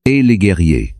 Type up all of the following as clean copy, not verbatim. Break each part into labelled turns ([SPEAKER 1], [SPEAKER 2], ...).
[SPEAKER 1] Et les guerriers.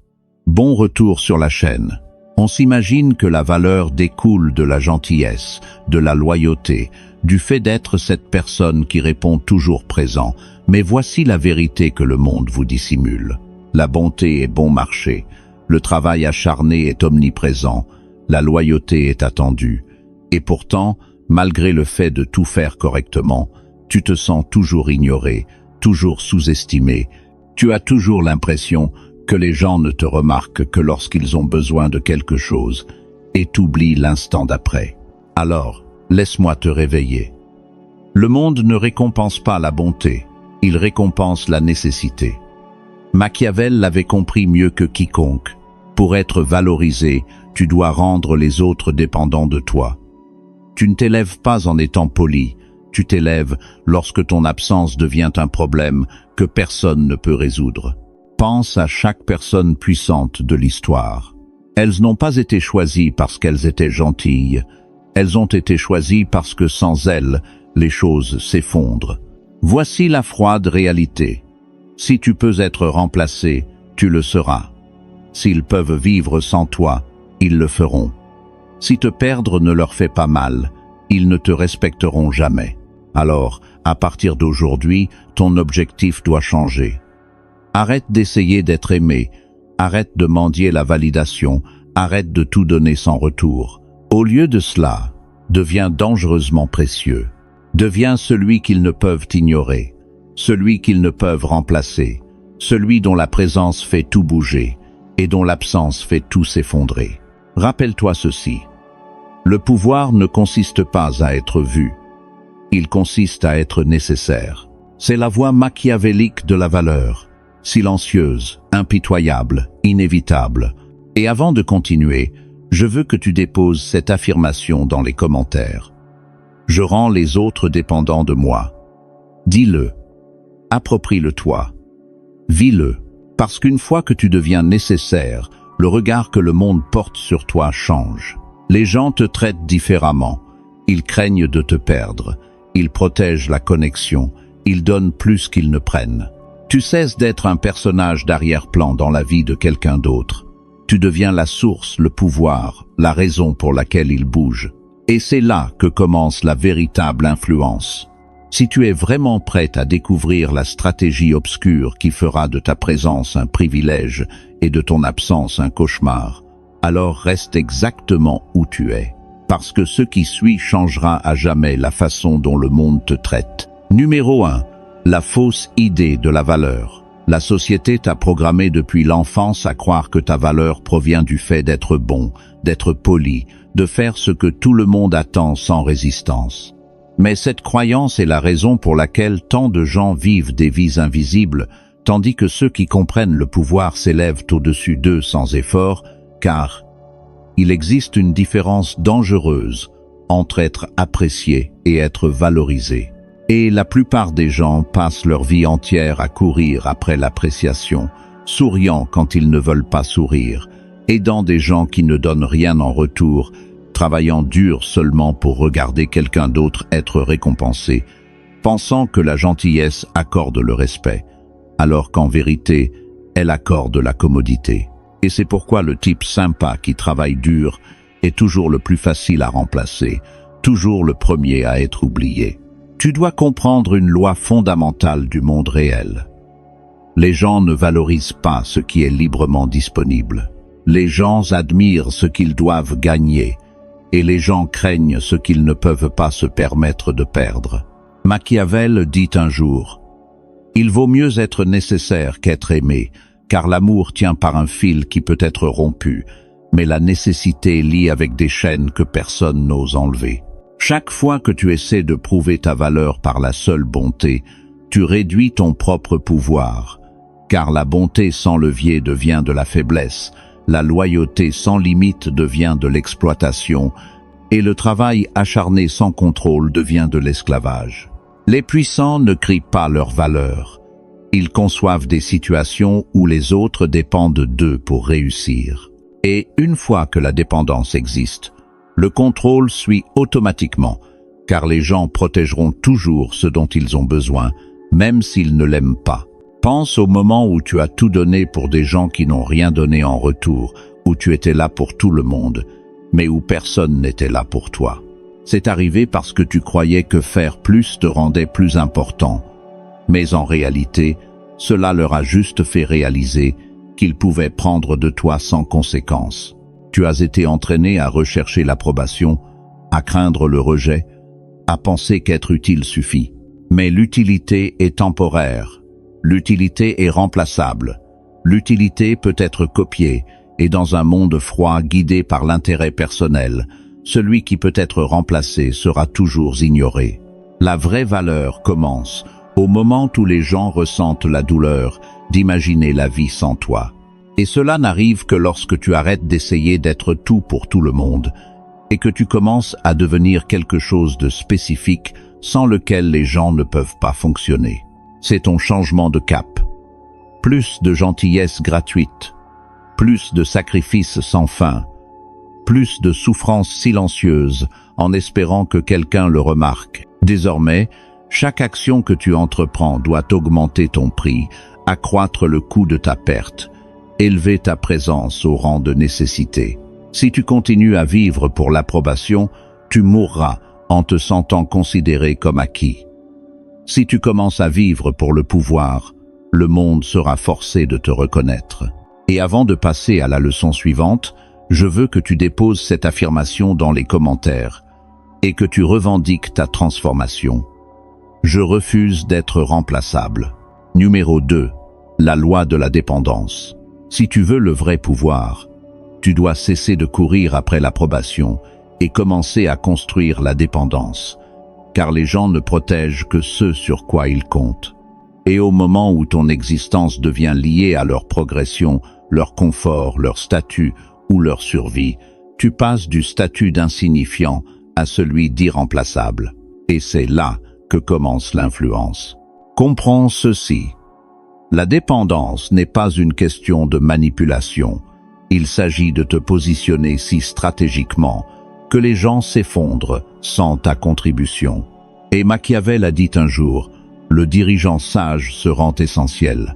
[SPEAKER 1] Bon retour sur la chaîne. On s'imagine que la valeur découle de la gentillesse, de la loyauté, du fait d'être cette personne qui répond toujours présent. Mais voici la vérité que le monde vous dissimule. La bonté est bon marché, le travail acharné est omniprésent, la loyauté est attendue. Et pourtant, malgré le fait de tout faire correctement, tu te sens toujours ignoré, toujours sous-estimé. Tu as toujours l'impression que les gens ne te remarquent que lorsqu'ils ont besoin de quelque chose et t'oublient l'instant d'après. Alors, laisse-moi te réveiller. Le monde ne récompense pas la bonté, il récompense la nécessité. Machiavel l'avait compris mieux que quiconque. Pour être valorisé, tu dois rendre les autres dépendants de toi. Tu ne t'élèves pas en étant poli, tu t'élèves lorsque ton absence devient un problème que personne ne peut résoudre. Pense à chaque personne puissante de l'histoire. Elles n'ont pas été choisies parce qu'elles étaient gentilles, elles ont été choisies parce que sans elles, les choses s'effondrent. Voici la froide réalité. Si tu peux être remplacé, tu le seras. S'ils peuvent vivre sans toi, ils le feront. Si te perdre ne leur fait pas mal, ils ne te respecteront jamais. Alors, à partir d'aujourd'hui, ton objectif doit changer. Arrête d'essayer d'être aimé, arrête de mendier la validation, arrête de tout donner sans retour. Au lieu de cela, deviens dangereusement précieux. Deviens celui qu'ils ne peuvent ignorer, celui qu'ils ne peuvent remplacer, celui dont la présence fait tout bouger et dont l'absence fait tout s'effondrer. Rappelle-toi ceci. Le pouvoir ne consiste pas à être vu, il consiste à être nécessaire. C'est la voie machiavélique de la valeur, silencieuse, impitoyable, inévitable. Et avant de continuer, je veux que tu déposes cette affirmation dans les commentaires. Je rends les autres dépendants de moi. Dis-le. Approprie-le-toi. Vis-le. Parce qu'une fois que tu deviens nécessaire, le regard que le monde porte sur toi change. Les gens te traitent différemment. Ils craignent de te perdre. Ils protègent la connexion. Ils donnent plus qu'ils ne prennent. Tu cesses d'être un personnage d'arrière-plan dans la vie de quelqu'un d'autre. Tu deviens la source, le pouvoir, la raison pour laquelle il bouge. Et c'est là que commence la véritable influence. Si tu es vraiment prête à découvrir la stratégie obscure qui fera de ta présence un privilège et de ton absence un cauchemar, alors reste exactement où tu es. Parce que ce qui suit changera à jamais la façon dont le monde te traite. Numéro 1. La fausse idée de la valeur. La société t'a programmé depuis l'enfance à croire que ta valeur provient du fait d'être bon, d'être poli, de faire ce que tout le monde attend sans résistance. Mais cette croyance est la raison pour laquelle tant de gens vivent des vies invisibles, tandis que ceux qui comprennent le pouvoir s'élèvent au-dessus d'eux sans effort, car il existe une différence dangereuse entre être apprécié et être valorisé. Et la plupart des gens passent leur vie entière à courir après l'appréciation, souriant quand ils ne veulent pas sourire, aidant des gens qui ne donnent rien en retour, travaillant dur seulement pour regarder quelqu'un d'autre être récompensé, pensant que la gentillesse accorde le respect, alors qu'en vérité, elle accorde la commodité. Et c'est pourquoi le type sympa qui travaille dur est toujours le plus facile à remplacer, toujours le premier à être oublié. Tu dois comprendre une loi fondamentale du monde réel. Les gens ne valorisent pas ce qui est librement disponible. Les gens admirent ce qu'ils doivent gagner, et les gens craignent ce qu'ils ne peuvent pas se permettre de perdre. Machiavel dit un jour, « Il vaut mieux être nécessaire qu'être aimé, car l'amour tient par un fil qui peut être rompu, mais la nécessité lie avec des chaînes que personne n'ose enlever. » Chaque fois que tu essaies de prouver ta valeur par la seule bonté, tu réduis ton propre pouvoir, car la bonté sans levier devient de la faiblesse, la loyauté sans limite devient de l'exploitation, et le travail acharné sans contrôle devient de l'esclavage. Les puissants ne crient pas leur valeur. Ils conçoivent des situations où les autres dépendent d'eux pour réussir. Et une fois que la dépendance existe, le contrôle suit automatiquement, car les gens protégeront toujours ce dont ils ont besoin, même s'ils ne l'aiment pas. Pense au moment où tu as tout donné pour des gens qui n'ont rien donné en retour, où tu étais là pour tout le monde, mais où personne n'était là pour toi. C'est arrivé parce que tu croyais que faire plus te rendait plus important. Mais en réalité, cela leur a juste fait réaliser qu'ils pouvaient prendre de toi sans conséquence. Tu as été entraîné à rechercher l'approbation, à craindre le rejet, à penser qu'être utile suffit. Mais l'utilité est temporaire. L'utilité est remplaçable. L'utilité peut être copiée, et dans un monde froid guidé par l'intérêt personnel, celui qui peut être remplacé sera toujours ignoré. La vraie valeur commence au moment où les gens ressentent la douleur d'imaginer la vie sans toi. Et cela n'arrive que lorsque tu arrêtes d'essayer d'être tout pour tout le monde, et que tu commences à devenir quelque chose de spécifique sans lequel les gens ne peuvent pas fonctionner. C'est ton changement de cap. Plus de gentillesse gratuite, plus de sacrifices sans fin, plus de souffrances silencieuses en espérant que quelqu'un le remarque. Désormais, chaque action que tu entreprends doit augmenter ton prix, accroître le coût de ta perte, élever ta présence au rang de nécessité. Si tu continues à vivre pour l'approbation, tu mourras en te sentant considéré comme acquis. Si tu commences à vivre pour le pouvoir, le monde sera forcé de te reconnaître. Et avant de passer à la leçon suivante, je veux que tu déposes cette affirmation dans les commentaires et que tu revendiques ta transformation. Je refuse d'être remplaçable. Numéro 2. La loi de la dépendance. Si tu veux le vrai pouvoir, tu dois cesser de courir après l'approbation et commencer à construire la dépendance, car les gens ne protègent que ce sur quoi ils comptent. Et au moment où ton existence devient liée à leur progression, leur confort, leur statut ou leur survie, tu passes du statut d'insignifiant à celui d'irremplaçable. Et c'est là que commence l'influence. Comprends ceci. La dépendance n'est pas une question de manipulation. Il s'agit de te positionner si stratégiquement que les gens s'effondrent sans ta contribution. Et Machiavel a dit un jour, le dirigeant sage se rend essentiel.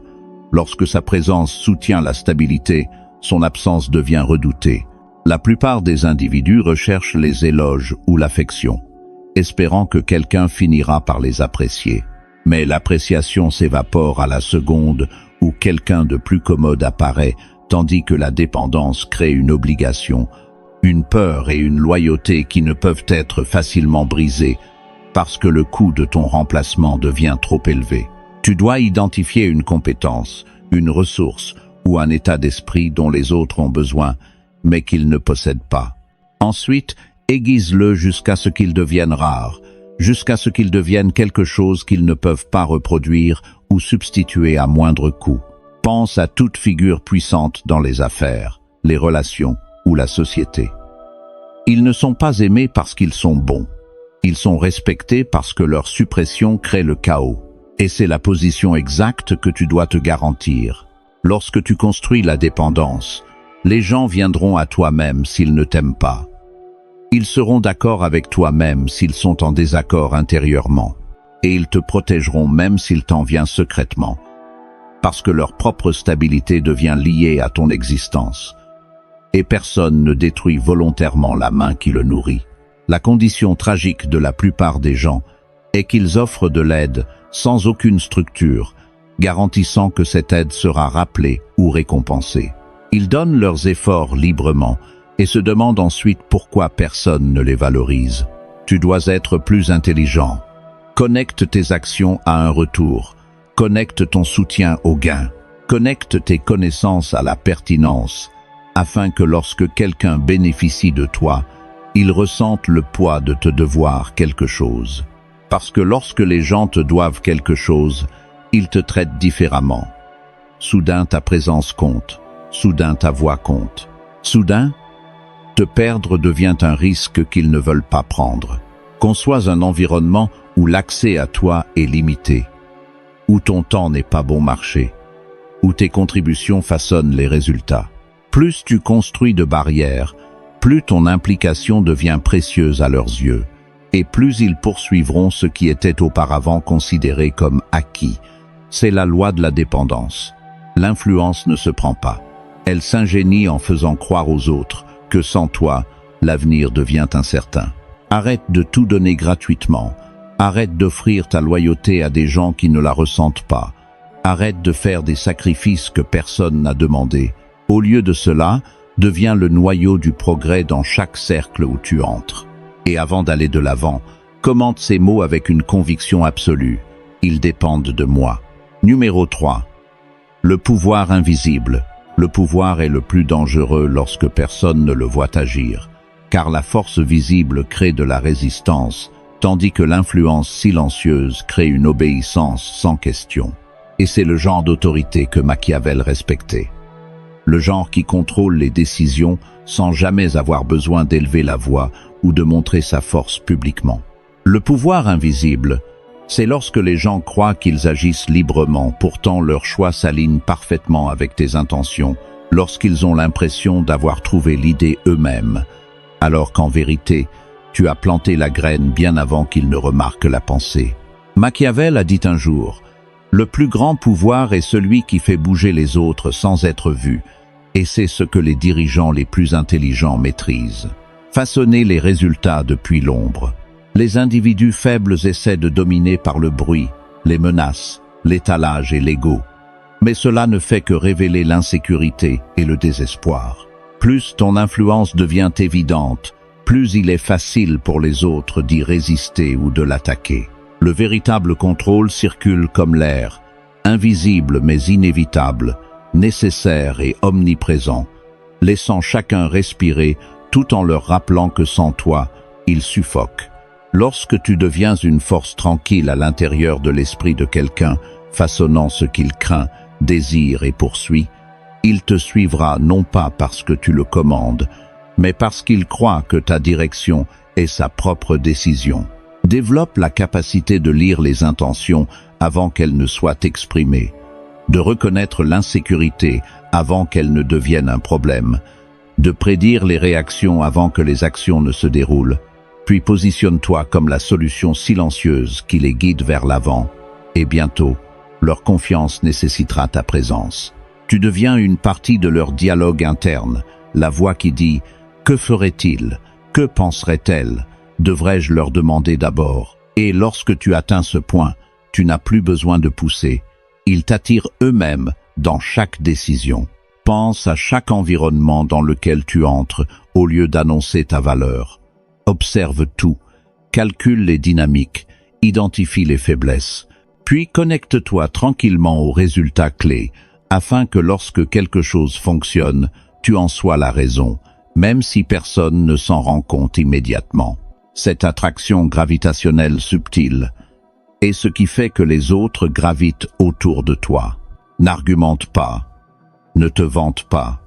[SPEAKER 1] Lorsque sa présence soutient la stabilité, son absence devient redoutée. La plupart des individus recherchent les éloges ou l'affection, espérant que quelqu'un finira par les apprécier. Mais l'appréciation s'évapore à la seconde où quelqu'un de plus commode apparaît, tandis que la dépendance crée une obligation, une peur et une loyauté qui ne peuvent être facilement brisées parce que le coût de ton remplacement devient trop élevé. Tu dois identifier une compétence, une ressource ou un état d'esprit dont les autres ont besoin, mais qu'ils ne possèdent pas. Ensuite, aiguise-le jusqu'à ce qu'il devienne rare, jusqu'à ce qu'il devienne quelque chose qu'ils ne peuvent pas reproduire ou substituer à moindre coût. Pense à toute figure puissante dans les affaires, les relations ou la société. Ils ne sont pas aimés parce qu'ils sont bons. Ils sont respectés parce que leur suppression crée le chaos. Et c'est la position exacte que tu dois te garantir. Lorsque tu construis la dépendance, les gens viendront à toi-même s'ils ne t'aiment pas. Ils seront d'accord avec toi-même s'ils sont en désaccord intérieurement. Et ils te protégeront même s'il t'en vient secrètement. Parce que leur propre stabilité devient liée à ton existence. Et personne ne détruit volontairement la main qui le nourrit. La condition tragique de la plupart des gens est qu'ils offrent de l'aide sans aucune structure, garantissant que cette aide sera rappelée ou récompensée. Ils donnent leurs efforts librement et se demandent ensuite pourquoi personne ne les valorise. Tu dois être plus intelligent. Connecte tes actions à un retour. Connecte ton soutien au gain. Connecte tes connaissances à la pertinence, afin que lorsque quelqu'un bénéficie de toi, il ressente le poids de te devoir quelque chose. Parce que lorsque les gens te doivent quelque chose, ils te traitent différemment. Soudain, ta présence compte. Soudain, ta voix compte. Soudain, te perdre devient un risque qu'ils ne veulent pas prendre. Conçois un environnement où l'accès à toi est limité, où ton temps n'est pas bon marché, où tes contributions façonnent les résultats. Plus tu construis de barrières, plus ton implication devient précieuse à leurs yeux, et plus ils poursuivront ce qui était auparavant considéré comme acquis, C'est la loi de la dépendance. L'influence ne se prend pas. Elle s'ingénie en faisant croire aux autres que sans toi, l'avenir devient incertain. Arrête de tout donner gratuitement. Arrête d'offrir ta loyauté à des gens qui ne la ressentent pas. Arrête de faire des sacrifices que personne n'a demandé. Au lieu de cela, deviens le noyau du progrès dans chaque cercle où tu entres. Et avant d'aller de l'avant, commente ces mots avec une conviction absolue. Ils dépendent de moi. Numéro 3. Le pouvoir invisible. Le pouvoir est le plus dangereux lorsque personne ne le voit agir, car la force visible crée de la résistance, tandis que l'influence silencieuse crée une obéissance sans question. Et c'est le genre d'autorité que Machiavel respectait. Le genre qui contrôle les décisions sans jamais avoir besoin d'élever la voix ou de montrer sa force publiquement. Le pouvoir invisible, c'est lorsque les gens croient qu'ils agissent librement, pourtant leur choix s'aligne parfaitement avec tes intentions, lorsqu'ils ont l'impression d'avoir trouvé l'idée eux-mêmes, alors qu'en vérité, tu as planté la graine bien avant qu'ils ne remarquent la pensée. Machiavel a dit un jour, « Le plus grand pouvoir est celui qui fait bouger les autres sans être vu, et c'est ce que les dirigeants les plus intelligents maîtrisent. Façonner les résultats depuis l'ombre. Les individus faibles essaient de dominer par le bruit, les menaces, l'étalage et l'ego. Mais cela ne fait que révéler l'insécurité et le désespoir. Plus ton influence devient évidente, plus il est facile pour les autres d'y résister ou de l'attaquer. Le véritable contrôle circule comme l'air, invisible mais inévitable, nécessaire et omniprésent, laissant chacun respirer tout en leur rappelant que sans toi, ils suffoquent. Lorsque tu deviens une force tranquille à l'intérieur de l'esprit de quelqu'un, façonnant ce qu'il craint, désire et poursuit, il te suivra non pas parce que tu le commandes, mais parce qu'il croit que ta direction est sa propre décision. Développe la capacité de lire les intentions avant qu'elles ne soient exprimées, de reconnaître l'insécurité avant qu'elle ne devienne un problème, de prédire les réactions avant que les actions ne se déroulent, puis positionne-toi comme la solution silencieuse qui les guide vers l'avant, et bientôt, leur confiance nécessitera ta présence. Tu deviens une partie de leur dialogue interne, la voix qui dit « Que ferait-il? Que penserait-elle? Devrais-je leur demander d'abord ?» Et lorsque tu atteins ce point, tu n'as plus besoin de pousser. Ils t'attirent eux-mêmes dans chaque décision. Pense à chaque environnement dans lequel tu entres au lieu d'annoncer ta valeur. Observe tout, calcule les dynamiques, identifie les faiblesses, puis connecte-toi tranquillement aux résultats clés, afin que lorsque quelque chose fonctionne, tu en sois la raison, même si personne ne s'en rend compte immédiatement. Cette attraction gravitationnelle subtile est ce qui fait que les autres gravitent autour de toi. N'argumente pas, ne te vante pas,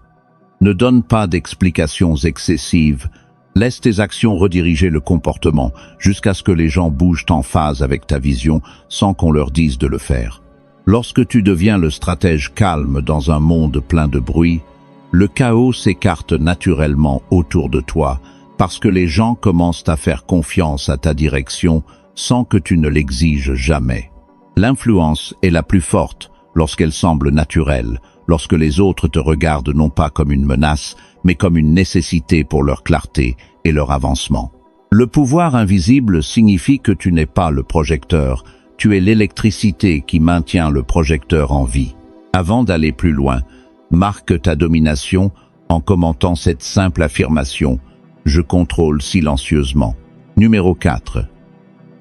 [SPEAKER 1] ne donne pas d'explications excessives, laisse tes actions rediriger le comportement jusqu'à ce que les gens bougent en phase avec ta vision sans qu'on leur dise de le faire. Lorsque tu deviens le stratège calme dans un monde plein de bruit, le chaos s'écarte naturellement autour de toi parce que les gens commencent à faire confiance à ta direction sans que tu ne l'exiges jamais. L'influence est la plus forte lorsqu'elle semble naturelle, lorsque les autres te regardent non pas comme une menace, mais comme une nécessité pour leur clarté et leur avancement. Le pouvoir invisible signifie que tu n'es pas le projecteur, tu es l'électricité qui maintient le projecteur en vie. Avant d'aller plus loin, marque ta domination en commentant cette simple affirmation « Je contrôle silencieusement ». Numéro 4.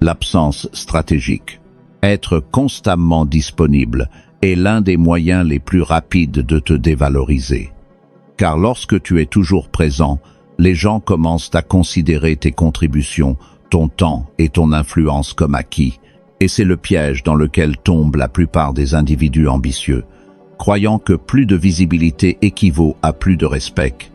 [SPEAKER 1] L'absence stratégique. Être constamment disponible est l'un des moyens les plus rapides de te dévaloriser. Car lorsque tu es toujours présent, les gens commencent à considérer tes contributions, ton temps et ton influence comme acquis. Et c'est le piège dans lequel tombent la plupart des individus ambitieux, croyant que plus de visibilité équivaut à plus de respect,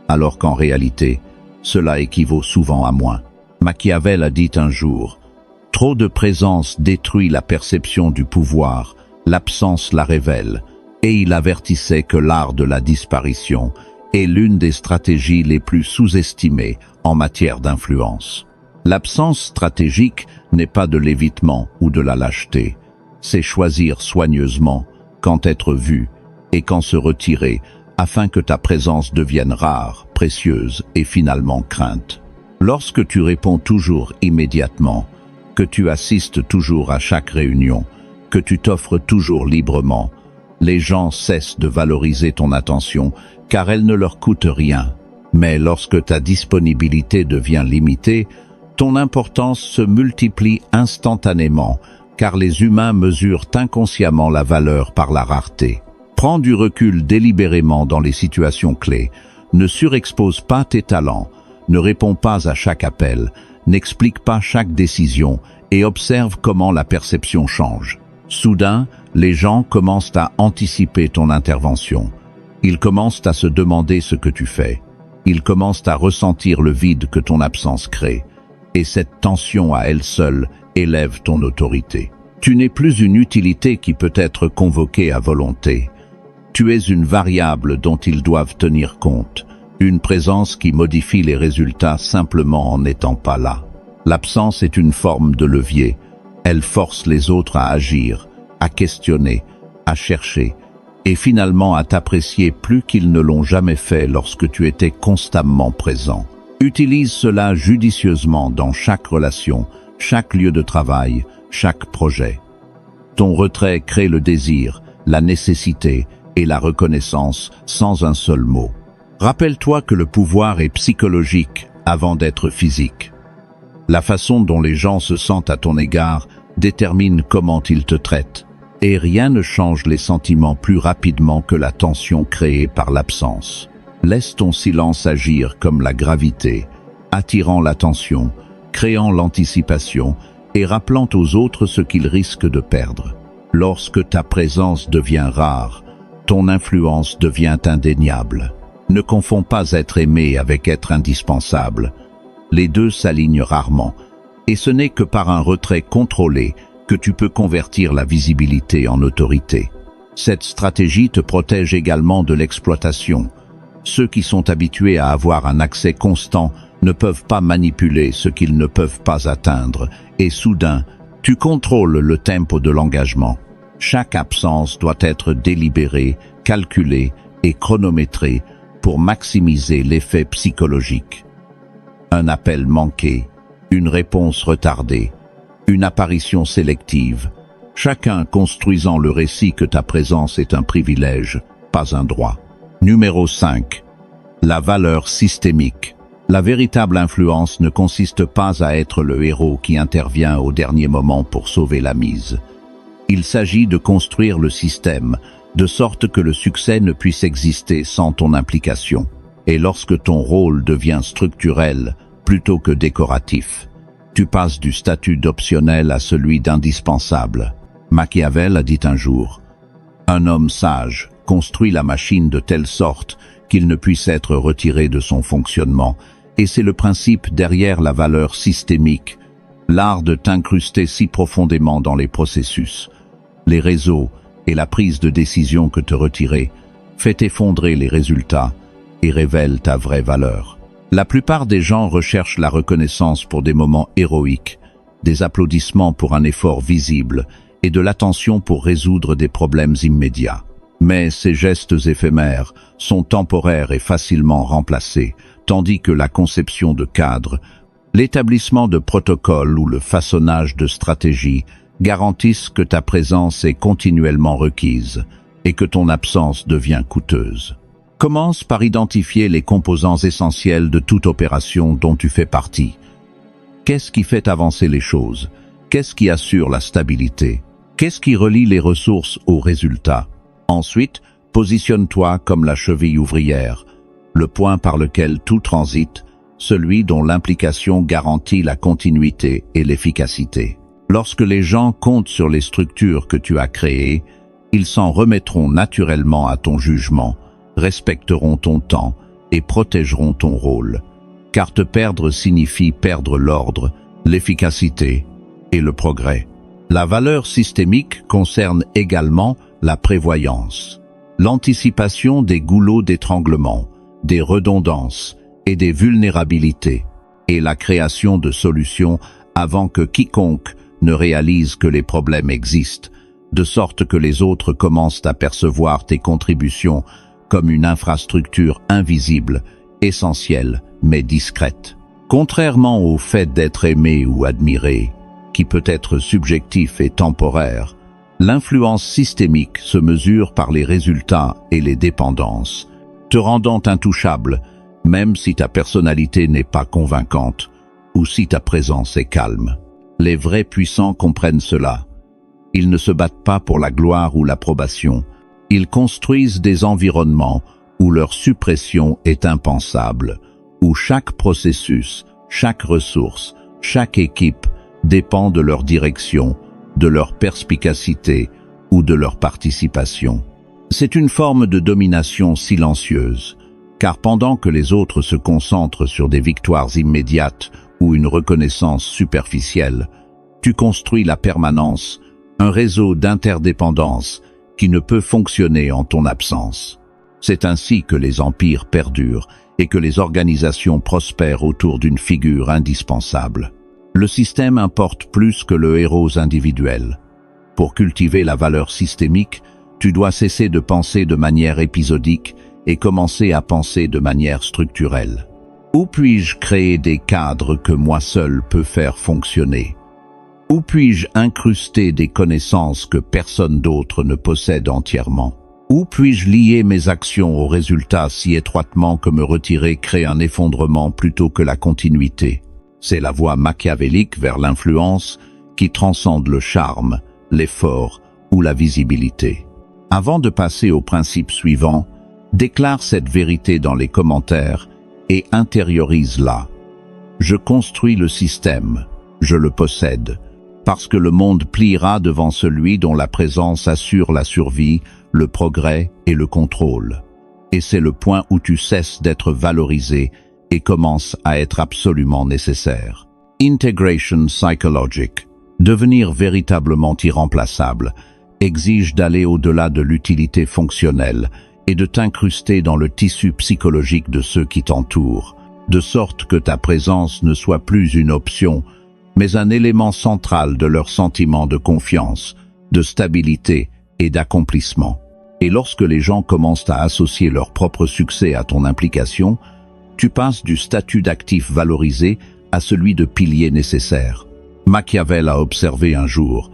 [SPEAKER 1] alors qu'en réalité, cela équivaut souvent à moins. Machiavel a dit un jour, « Trop de présence détruit la perception du pouvoir, l'absence la révèle », et il avertissait que l'art de la disparition est l'une des stratégies les plus sous-estimées en matière d'influence. L'absence stratégique n'est pas de l'évitement ou de la lâcheté. c'est choisir soigneusement quand être vu et quand se retirer, afin que ta présence devienne rare, précieuse et finalement crainte. Lorsque tu réponds toujours immédiatement, que tu assistes toujours à chaque réunion, que tu t'offres toujours librement, les gens cessent de valoriser ton attention car elle ne leur coûte rien. Mais lorsque ta disponibilité devient limitée, ton importance se multiplie instantanément car les humains mesurent inconsciemment la valeur par la rareté. Prends du recul délibérément dans les situations clés, ne surexpose pas tes talents, ne réponds pas à chaque appel, n'explique pas chaque décision et observe comment la perception change. Soudain, les gens commencent à anticiper ton intervention. Ils commencent à se demander ce que tu fais. Ils commencent à ressentir le vide que ton absence crée. Et cette tension à elle seule élève ton autorité. Tu n'es plus une utilité qui peut être convoquée à volonté. Tu es une variable dont ils doivent tenir compte, une présence qui modifie les résultats simplement en n'étant pas là. L'absence est une forme de levier. Elle force les autres à agir, à questionner, à chercher, et finalement à t'apprécier plus qu'ils ne l'ont jamais fait lorsque tu étais constamment présent. Utilise cela judicieusement dans chaque relation, chaque lieu de travail, chaque projet. Ton retrait crée le désir, la nécessité et la reconnaissance sans un seul mot. Rappelle-toi que le pouvoir est psychologique avant d'être physique. La façon dont les gens se sentent à ton égard détermine comment ils te traitent, et rien ne change les sentiments plus rapidement que la tension créée par l'absence. Laisse ton silence agir comme la gravité, attirant l'attention, créant l'anticipation et rappelant aux autres ce qu'ils risquent de perdre. Lorsque ta présence devient rare, ton influence devient indéniable. Ne confonds pas être aimé avec être indispensable. Les deux s'alignent rarement, et ce n'est que par un retrait contrôlé que tu peux convertir la visibilité en autorité. Cette stratégie te protège également de l'exploitation. Ceux qui sont habitués à avoir un accès constant ne peuvent pas manipuler ce qu'ils ne peuvent pas atteindre, et soudain, tu contrôles le tempo de l'engagement. Chaque absence doit être délibérée, calculée et chronométrée pour maximiser l'effet psychologique. Un appel manqué, une réponse retardée, une apparition sélective, chacun construisant le récit que ta présence est un privilège, pas un droit. Numéro 5. La valeur systémique. La véritable influence ne consiste pas à être le héros qui intervient au dernier moment pour sauver la mise. Il s'agit de construire le système, de sorte que le succès ne puisse exister sans ton implication. Et lorsque ton rôle devient structurel plutôt que décoratif, tu passes du statut d'optionnel à celui d'indispensable. Machiavel a dit un jour, « Un homme sage construit la machine de telle sorte qu'il ne puisse être retiré de son fonctionnement, et c'est le principe derrière la valeur systémique, l'art de t'incruster si profondément dans les processus, les réseaux et la prise de décision que te retirer fait effondrer les résultats et révèle ta vraie valeur. La plupart des gens recherchent la reconnaissance pour des moments héroïques, des applaudissements pour un effort visible et de l'attention pour résoudre des problèmes immédiats. Mais ces gestes éphémères sont temporaires et facilement remplacés, tandis que la conception de cadres, l'établissement de protocoles ou le façonnage de stratégies garantissent que ta présence est continuellement requise et que ton absence devient coûteuse. Commence par identifier les composants essentiels de toute opération dont tu fais partie. Qu'est-ce qui fait avancer les choses? Qu'est-ce qui assure la stabilité? Qu'est-ce qui relie les ressources aux résultats? Ensuite, positionne-toi comme la cheville ouvrière, le point par lequel tout transite, celui dont l'implication garantit la continuité et l'efficacité. Lorsque les gens comptent sur les structures que tu as créées, ils s'en remettront naturellement à ton jugement, respecteront ton temps et protégeront ton rôle. Car te perdre signifie perdre l'ordre, l'efficacité et le progrès. La valeur systémique concerne également la prévoyance, l'anticipation des goulots d'étranglement, des redondances et des vulnérabilités, et la création de solutions avant que quiconque ne réalise que les problèmes existent, de sorte que les autres commencent à percevoir tes contributions comme une infrastructure invisible, essentielle, mais discrète. Contrairement au fait d'être aimé ou admiré, qui peut être subjectif et temporaire, l'influence systémique se mesure par les résultats et les dépendances, te rendant intouchable, même si ta personnalité n'est pas convaincante ou si ta présence est calme. Les vrais puissants comprennent cela. Ils ne se battent pas pour la gloire ou l'approbation. Ils construisent des environnements où leur suppression est impensable, où chaque processus, chaque ressource, chaque équipe dépend de leur direction, de leur perspicacité ou de leur participation. C'est une forme de domination silencieuse, car pendant que les autres se concentrent sur des victoires immédiates ou une reconnaissance superficielle, tu construis la permanence, un réseau d'interdépendance qui ne peut fonctionner en ton absence. C'est ainsi que les empires perdurent et que les organisations prospèrent autour d'une figure indispensable. Le système importe plus que le héros individuel. Pour cultiver la valeur systémique, tu dois cesser de penser de manière épisodique et commencer à penser de manière structurelle. Où puis-je créer des cadres que moi seul peux faire fonctionner? Où puis-je incruster des connaissances que personne d'autre ne possède entièrement? Où puis-je lier mes actions aux résultats si étroitement que me retirer crée un effondrement plutôt que la continuité? C'est la voie machiavélique vers l'influence qui transcende le charme, l'effort ou la visibilité. Avant de passer au principe suivant, déclare cette vérité dans les commentaires et intériorise-la. Je construis le système, je le possède, parce que le monde pliera devant celui dont la présence assure la survie, le progrès et le contrôle. Et c'est le point où tu cesses d'être valorisé et commences à être absolument nécessaire. Integration psychologique, devenir véritablement irremplaçable, exige d'aller au-delà de l'utilité fonctionnelle et de t'incruster dans le tissu psychologique de ceux qui t'entourent, de sorte que ta présence ne soit plus une option, mais un élément central de leur sentiment de confiance, de stabilité et d'accomplissement. Et lorsque les gens commencent à associer leur propre succès à ton implication, tu passes du statut d'actif valorisé à celui de pilier nécessaire. Machiavel a observé un jour,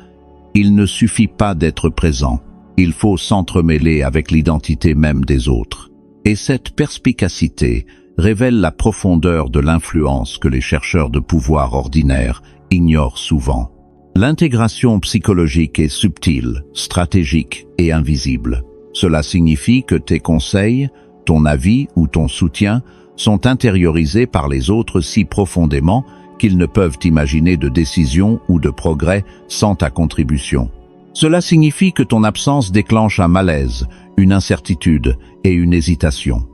[SPEAKER 1] il ne suffit pas d'être présent, il faut s'entremêler avec l'identité même des autres. Et cette perspicacité révèle la profondeur de l'influence que les chercheurs de pouvoir ordinaires ignorent souvent. L'intégration psychologique est subtile, stratégique et invisible. Cela signifie que tes conseils, ton avis ou ton soutien sont intériorisés par les autres si profondément qu'ils ne peuvent imaginer de décision ou de progrès sans ta contribution. Cela signifie que ton absence déclenche un malaise, une incertitude et une hésitation.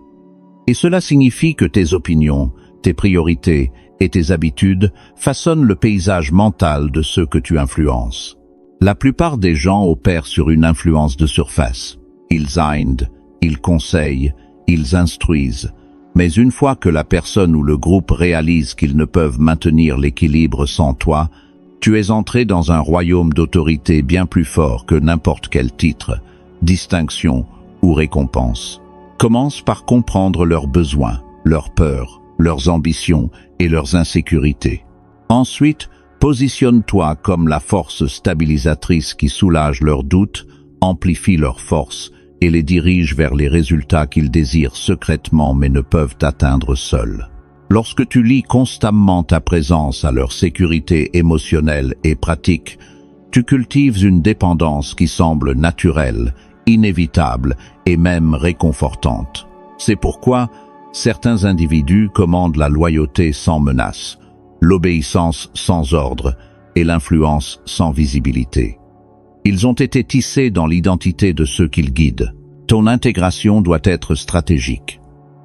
[SPEAKER 1] Et cela signifie que tes opinions, tes priorités et tes habitudes façonnent le paysage mental de ceux que tu influences. La plupart des gens opèrent sur une influence de surface. Ils aident, ils conseillent, ils instruisent. Mais une fois que la personne ou le groupe réalise qu'ils ne peuvent maintenir l'équilibre sans toi, tu es entré dans un royaume d'autorité bien plus fort que n'importe quel titre, distinction ou récompense. Commence par comprendre leurs besoins, leurs peurs, leurs ambitions et leurs insécurités. Ensuite, positionne-toi comme la force stabilisatrice qui soulage leurs doutes, amplifie leurs forces et les dirige vers les résultats qu'ils désirent secrètement mais ne peuvent atteindre seuls. Lorsque tu lis constamment ta présence à leur sécurité émotionnelle et pratique, tu cultives une dépendance qui semble naturelle, inévitable et même réconfortante. C'est pourquoi certains individus commandent la loyauté sans menace, l'obéissance sans ordre et l'influence sans visibilité. Ils ont été tissés dans l'identité de ceux qu'ils guident. Ton intégration doit être stratégique.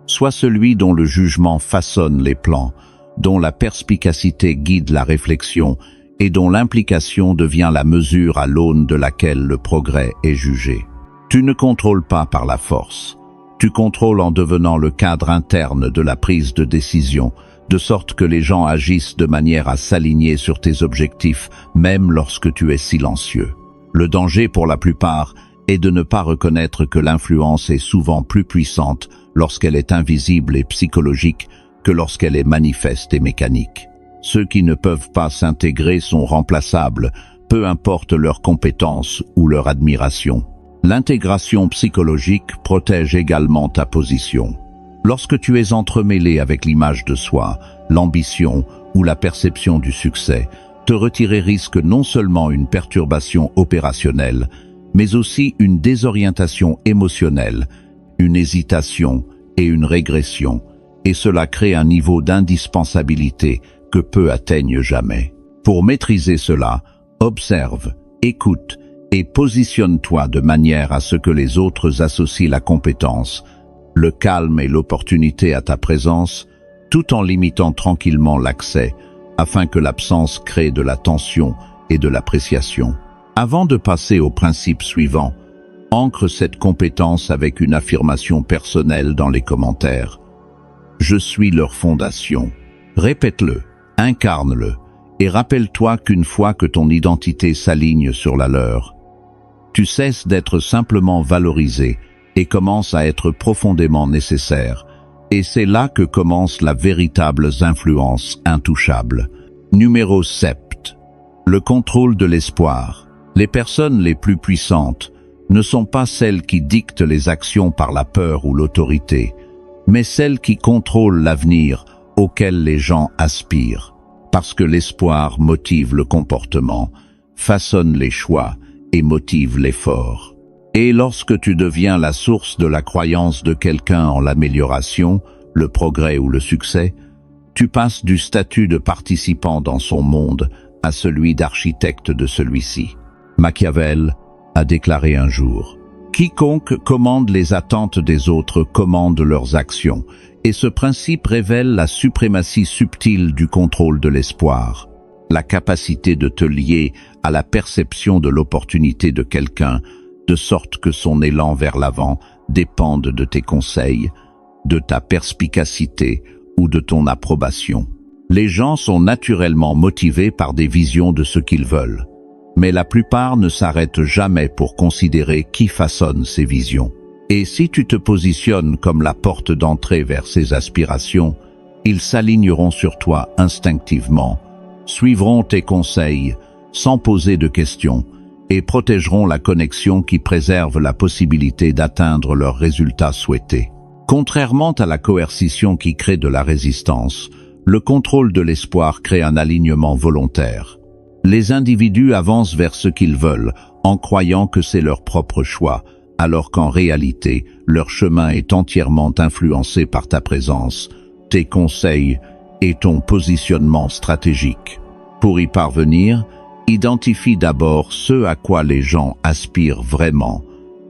[SPEAKER 1] Sois celui dont le jugement façonne les plans, dont la perspicacité guide la réflexion et dont l'implication devient la mesure à l'aune de laquelle le progrès est jugé. Tu ne contrôles pas par la force. Tu contrôles en devenant le cadre interne de la prise de décision, de sorte que les gens agissent de manière à s'aligner sur tes objectifs, même lorsque tu es silencieux. Le danger pour la plupart est de ne pas reconnaître que l'influence est souvent plus puissante lorsqu'elle est invisible et psychologique que lorsqu'elle est manifeste et mécanique. Ceux qui ne peuvent pas s'intégrer sont remplaçables, peu importe leurs compétences ou leur admiration. L'intégration psychologique protège également ta position. Lorsque tu es entremêlé avec l'image de soi, l'ambition ou la perception du succès, te retirer risque non seulement une perturbation opérationnelle, mais aussi une désorientation émotionnelle, une hésitation et une régression, et cela crée un niveau d'indispensabilité que peu atteignent jamais. Pour maîtriser cela, observe, écoute et positionne-toi de manière à ce que les autres associent la compétence, le calme et l'opportunité à ta présence, tout en limitant tranquillement l'accès, afin que l'absence crée de la tension et de l'appréciation. Avant de passer au principe suivant, ancre cette compétence avec une affirmation personnelle dans les commentaires. Je suis leur fondation. Répète-le, incarne-le, et rappelle-toi qu'une fois que ton identité s'aligne sur la leur, tu cesses d'être simplement valorisé et commences à être profondément nécessaire. Et c'est là que commencent la véritable influence intouchable. Numéro 7. Le contrôle de l'espoir. Les personnes les plus puissantes ne sont pas celles qui dictent les actions par la peur ou l'autorité, mais celles qui contrôlent l'avenir auquel les gens aspirent. Parce que l'espoir motive le comportement, façonne les choix et motive l'effort. Et lorsque tu deviens la source de la croyance de quelqu'un en l'amélioration, le progrès ou le succès, tu passes du statut de participant dans son monde à celui d'architecte de celui-ci. Machiavel a déclaré un jour « Quiconque commande les attentes des autres commande leurs actions », et ce principe révèle la suprématie subtile du contrôle de l'espoir, la capacité de te lier à la perception de l'opportunité de quelqu'un, de sorte que son élan vers l'avant dépende de tes conseils, de ta perspicacité ou de ton approbation. Les gens sont naturellement motivés par des visions de ce qu'ils veulent, mais la plupart ne s'arrêtent jamais pour considérer qui façonne ces visions. Et si tu te positionnes comme la porte d'entrée vers ces aspirations, ils s'aligneront sur toi instinctivement, suivront tes conseils sans poser de questions, et protégeront la connexion qui préserve la possibilité d'atteindre leurs résultats souhaités. Contrairement à la coercition qui crée de la résistance, le contrôle de l'espoir crée un alignement volontaire. Les individus avancent vers ce qu'ils veulent, en croyant que c'est leur propre choix, alors qu'en réalité, leur chemin est entièrement influencé par ta présence, tes conseils et ton positionnement stratégique. Pour y parvenir, identifie d'abord ce à quoi les gens aspirent vraiment,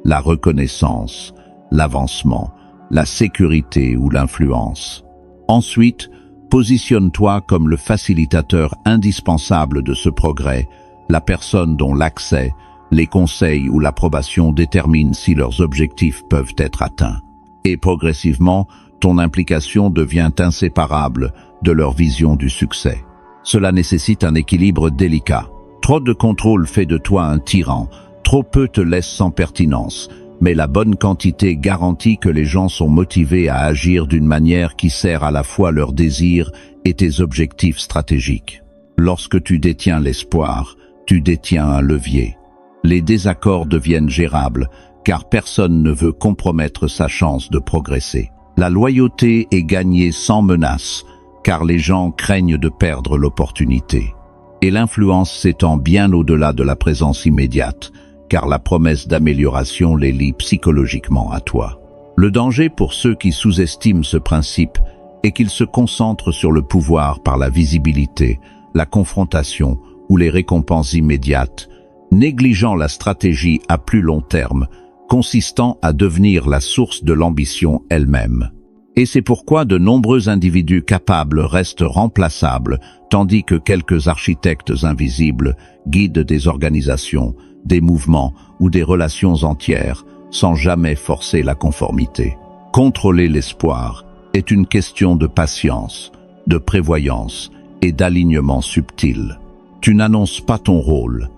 [SPEAKER 1] la reconnaissance, l'avancement, la sécurité ou l'influence. Ensuite, positionne-toi comme le facilitateur indispensable de ce progrès, la personne dont l'accès, les conseils ou l'approbation déterminent si leurs objectifs peuvent être atteints. Et progressivement, ton implication devient inséparable de leur vision du succès. Cela nécessite un équilibre délicat. Trop de contrôle fait de toi un tyran, trop peu te laisse sans pertinence, mais la bonne quantité garantit que les gens sont motivés à agir d'une manière qui sert à la fois leurs désirs et tes objectifs stratégiques. Lorsque tu détiens l'espoir, tu détiens un levier. Les désaccords deviennent gérables, car personne ne veut compromettre sa chance de progresser. La loyauté est gagnée sans menace, car les gens craignent de perdre l'opportunité. Et l'influence s'étend bien au-delà de la présence immédiate, car la promesse d'amélioration les lie psychologiquement à toi. Le danger pour ceux qui sous-estiment ce principe est qu'ils se concentrent sur le pouvoir par la visibilité, la confrontation ou les récompenses immédiates, négligeant la stratégie à plus long terme, consistant à devenir la source de l'ambition elle-même. Et c'est pourquoi de nombreux individus capables restent remplaçables, tandis que quelques architectes invisibles guident des organisations, des mouvements ou des relations entières, sans jamais forcer la conformité. Contrôler l'espoir est une question de patience, de prévoyance et d'alignement subtil. Tu n'annonces pas ton rôle,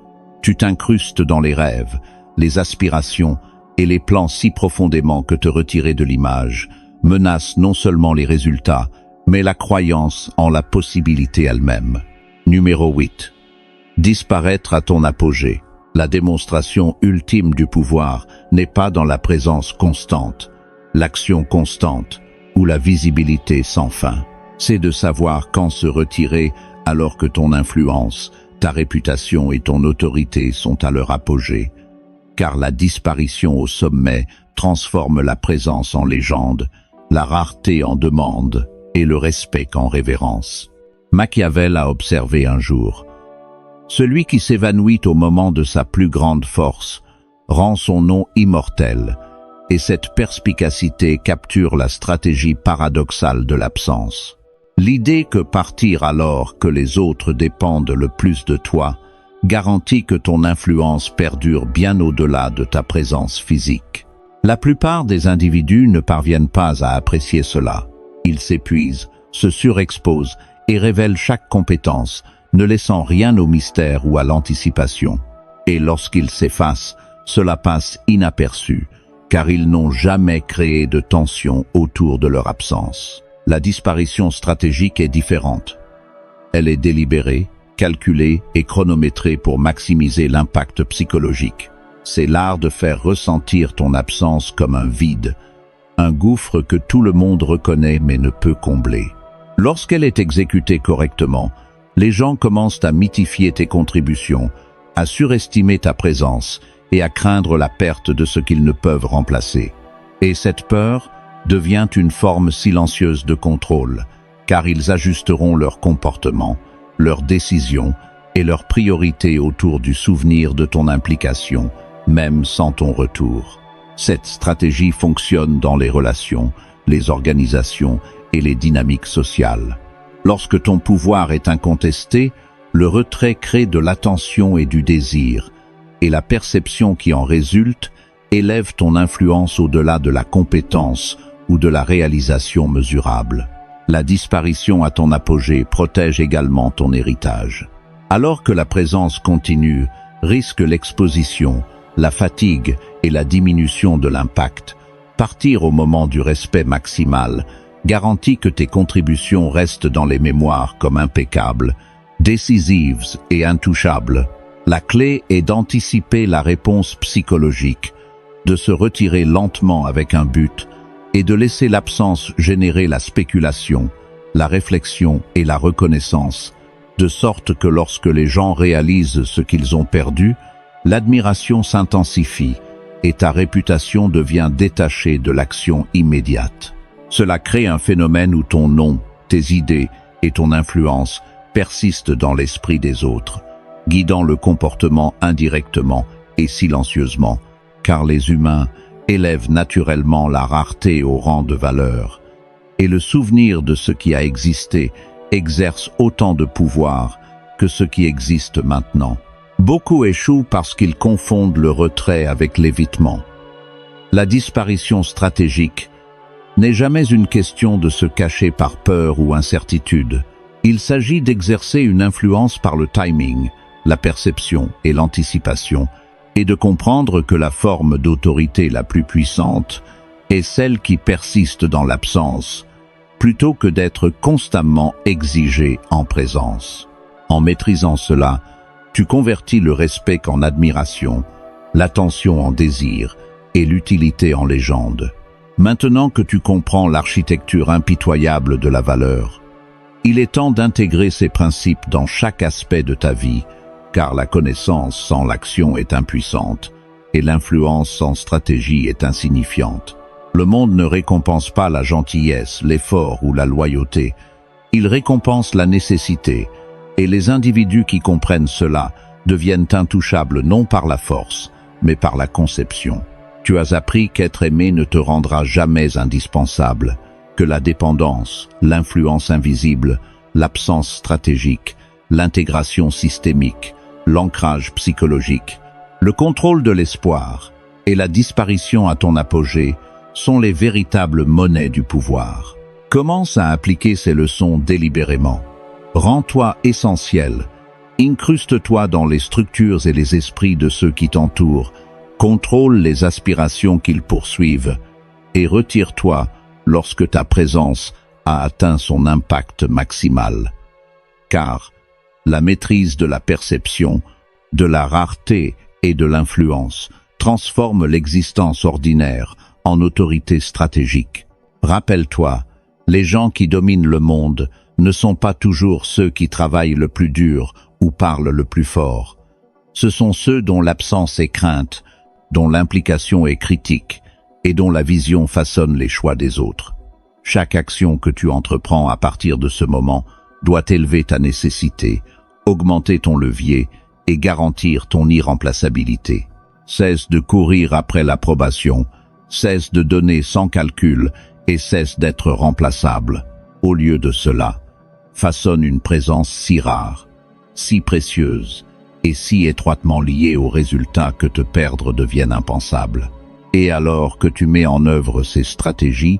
[SPEAKER 1] Tu t'incrustes dans les rêves, les aspirations et les plans si profondément que te retirer de l'image menace non seulement les résultats, mais la croyance en la possibilité elle-même. Numéro 8. Disparaître à ton apogée. La démonstration ultime du pouvoir n'est pas dans la présence constante, l'action constante ou la visibilité sans fin. C'est de savoir quand se retirer alors que ton influence, ta réputation et ton autorité sont à leur apogée. Car la disparition au sommet transforme la présence en légende, la rareté en demande et le respect en révérence. Machiavel a observé un jour: celui qui s'évanouit au moment de sa plus grande force rend son nom immortel, et cette perspicacité capture la stratégie paradoxale de l'absence. L'idée que partir alors que les autres dépendent le plus de toi garantit que ton influence perdure bien au-delà de ta présence physique. La plupart des individus ne parviennent pas à apprécier cela. Ils s'épuisent, se surexposent et révèlent chaque compétence, ne laissant rien au mystère ou à l'anticipation. Et lorsqu'ils s'effacent, cela passe inaperçu, car ils n'ont jamais créé de tension autour de leur absence. La disparition stratégique est différente. Elle est délibérée, calculée et chronométrée pour maximiser l'impact psychologique. C'est l'art de faire ressentir ton absence comme un vide, un gouffre que tout le monde reconnaît mais ne peut combler. Lorsqu'elle est exécutée correctement, les gens commencent à mythifier tes contributions, à surestimer ta présence et à craindre la perte de ce qu'ils ne peuvent remplacer. Et cette peur devient une forme silencieuse de contrôle, car ils ajusteront leur comportement, leurs décisions et leurs priorités autour du souvenir de ton implication, même sans ton retour. Cette stratégie fonctionne dans les relations, les organisations et les dynamiques sociales. Lorsque ton pouvoir est incontesté, le retrait crée de l'attention et du désir, et la perception qui en résulte élève ton influence au-delà de la compétence ou de la réalisation mesurable. La disparition à ton apogée protège également ton héritage. Alors que la présence continue risque l'exposition, la fatigue et la diminution de l'impact, partir au moment du respect maximal garantit que tes contributions restent dans les mémoires comme impeccables, décisives et intouchables. La clé est d'anticiper la réponse psychologique, de se retirer lentement avec un but, et de laisser l'absence générer la spéculation, la réflexion et la reconnaissance, de sorte que lorsque les gens réalisent ce qu'ils ont perdu, l'admiration s'intensifie et ta réputation devient détachée de l'action immédiate. Cela crée un phénomène où ton nom, tes idées et ton influence persistent dans l'esprit des autres, guidant le comportement indirectement et silencieusement, car les humains élève naturellement la rareté au rang de valeur, et le souvenir de ce qui a existé exerce autant de pouvoir que ce qui existe maintenant. Beaucoup échouent parce qu'ils confondent le retrait avec l'évitement. La disparition stratégique n'est jamais une question de se cacher par peur ou incertitude. Il s'agit d'exercer une influence par le timing, la perception et l'anticipation, et de comprendre que la forme d'autorité la plus puissante est celle qui persiste dans l'absence, plutôt que d'être constamment exigée en présence. En maîtrisant cela, tu convertis le respect en admiration, l'attention en désir et l'utilité en légende. Maintenant que tu comprends l'architecture impitoyable de la valeur, il est temps d'intégrer ces principes dans chaque aspect de ta vie, car la connaissance sans l'action est impuissante, et l'influence sans stratégie est insignifiante. Le monde ne récompense pas la gentillesse, l'effort ou la loyauté. Il récompense la nécessité, et les individus qui comprennent cela deviennent intouchables non par la force, mais par la conception. Tu as appris qu'être aimé ne te rendra jamais indispensable, que la dépendance, l'influence invisible, l'absence stratégique, l'intégration systémique, l'ancrage psychologique, le contrôle de l'espoir et la disparition à ton apogée sont les véritables monnaies du pouvoir. Commence à appliquer ces leçons délibérément. Rends-toi essentiel Incruste-toi dans les structures et les esprits de ceux qui t'entourent, contrôle les aspirations qu'ils poursuivent, et retire-toi lorsque ta présence a atteint son impact maximal. Car la maîtrise de la perception, de la rareté et de l'influence transforme l'existence ordinaire en autorité stratégique. Rappelle-toi, les gens qui dominent le monde ne sont pas toujours ceux qui travaillent le plus dur ou parlent le plus fort. Ce sont ceux dont l'absence est crainte, dont l'implication est critique et dont la vision façonne les choix des autres. Chaque action que tu entreprends à partir de ce moment doit élever ta nécessité, augmenter ton levier et garantir ton irremplaçabilité. Cesse de courir après l'approbation, cesse de donner sans calcul et cesse d'être remplaçable. Au lieu de cela, façonne une présence si rare, si précieuse et si étroitement liée aux résultats que te perdre devienne impensable. Et alors que tu mets en œuvre ces stratégies,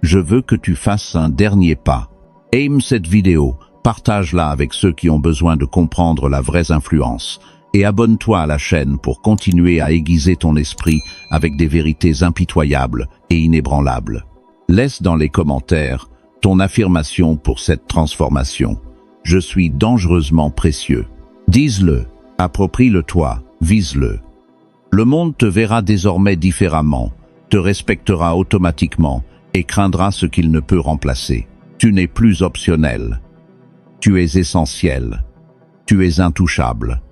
[SPEAKER 1] je veux que tu fasses un dernier pas. Aime cette vidéo, partage-la avec ceux qui ont besoin de comprendre la vraie influence et abonne-toi à la chaîne pour continuer à aiguiser ton esprit avec des vérités impitoyables et inébranlables. Laisse dans les commentaires ton affirmation pour cette transformation. Je suis dangereusement précieux. Dis-le, approprie-le-toi, vise-le. Le monde te verra désormais différemment, te respectera automatiquement et craindra ce qu'il ne peut remplacer. Tu n'es plus optionnel. Tu es essentiel. Tu es intouchable.